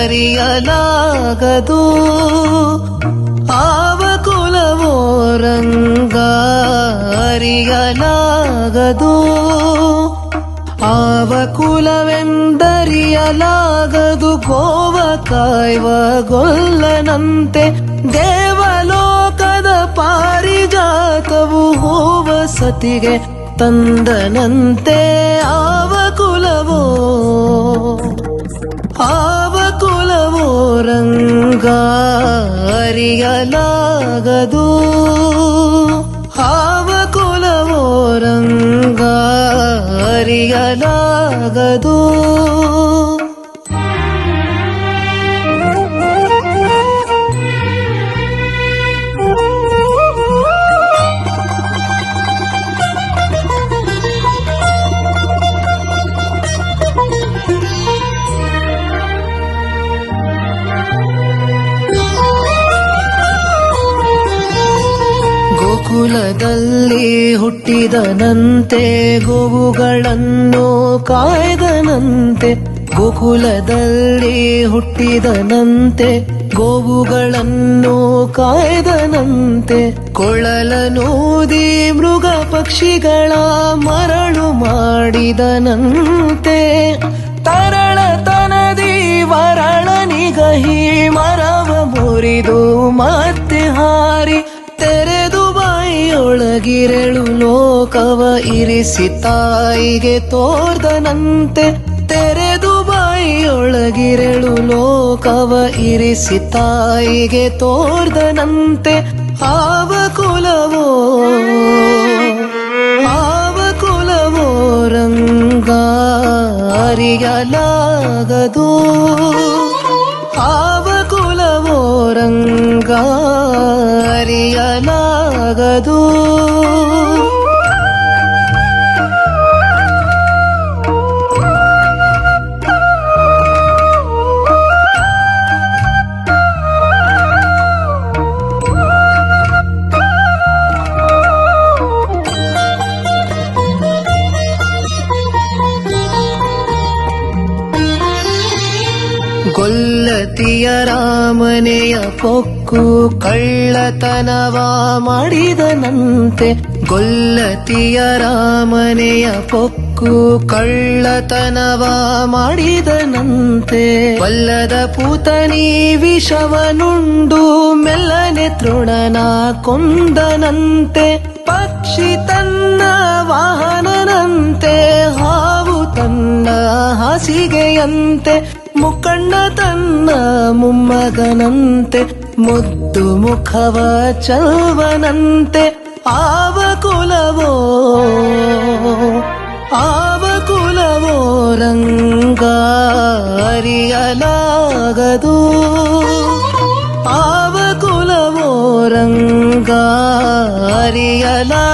ಅರಿಯಲಾಗದು ಆವ ಕುಲವೋ ರಂಗ ಅರಿಯಲಾಗದು ಆವ ಕುಲವೆಂದರಿಯಲಾಗದು ಗೋವ ಕಾಯ್ವ ಗೊಲ್ಲನಂತೆ ದೇವಲೋಕದ ಪಾರಿಜಾತವು ಹೂವ ಸತಿಗೆ ತಂದನಂತೆ ಆವ ಕುಲವೋ ರಂಗ ಅರಿಯಲಾಗದು ಆವ ಕುಲವೋ ರಂಗ ಅರಿಯಲಾಗದು ಗೋಕುಲದಲ್ಲಿ ಹುಟ್ಟಿದನಂತೆ ಗೋವುಗಳನ್ನು ಕಾಯ್ದನಂತೆ ಗೋಕುಲದಲ್ಲಿ ಹುಟ್ಟಿದನಂತೆ ಗೋವುಗಳನ್ನು ಕಾಯ್ದನಂತೆ ಕೊಳಲನೂದಿ ಮೃಗ ಪಕ್ಷಿಗಳ ಮರಳು ಮಾಡಿದನಂತೆ ತರಳತನದಿ ವರಳನಿಗಹಿ ಮರವ ಮುರಿದು ಮತ್ತೆ ಹಾರಿ ತೆರೆದು ಬಾಯಿಯೊಳಗಿರೆಳು ಲೋಕವ ಇರಿಸಿ ತಾಯಿಗೆ ತೋರ್ದನಂತೆ ತೆರೆದು ಬಾಯಿಯೊಳಗಿರೆಳು ಲೋಕವ ಇರಿಸಿ ತಾಯಿಗೆ ತೋರ್ದನಂತೆ ಆವ ಕುಲವೋ ರಂಗ ಅರಿಯಲಾಗದು ಆವ ಕುಲವೋ ರಂಗ ಅರಿಯಲಾಗದು ಗೊಲ್ಲತಿಯ ರಾಮನೆಯ ಪೊಕ್ಕು ಕಳ್ಳತನವ ಮಾಡಿದನಂತೆ ಗೊಲ್ಲತಿಯ ರಾಮನೆಯ ಪೊಕ್ಕು ಕಳ್ಳತನವ ಮಾಡಿದನಂತೆ ಒಲ್ಲದ ಪೂತನಿ ವಿಷವನುಂಡು ಮೆಲ್ಲನೆ ತೃಣನ ಕೊಂದನಂತೆ ಪಕ್ಷಿ ತನ್ನ ವಾಹನನಂತೆ ಹಾವು ತನ್ನ ಹಾಸಿಗೆಯಂತೆ ಮುಕ್ಕಣ್ಣ ತನ್ನ ಮೊಮ್ಮಗನಂತೆ ಮುದ್ದು ಮುಖವ ಚಲ್ವನಂತೆ ಆವ ಕುಲವೋ ರಂಗ ಅರಿಯಲಾಗದು ಆವ ಕುಲವೋ ರಂಗ ಅರಿಯಲಾಗದು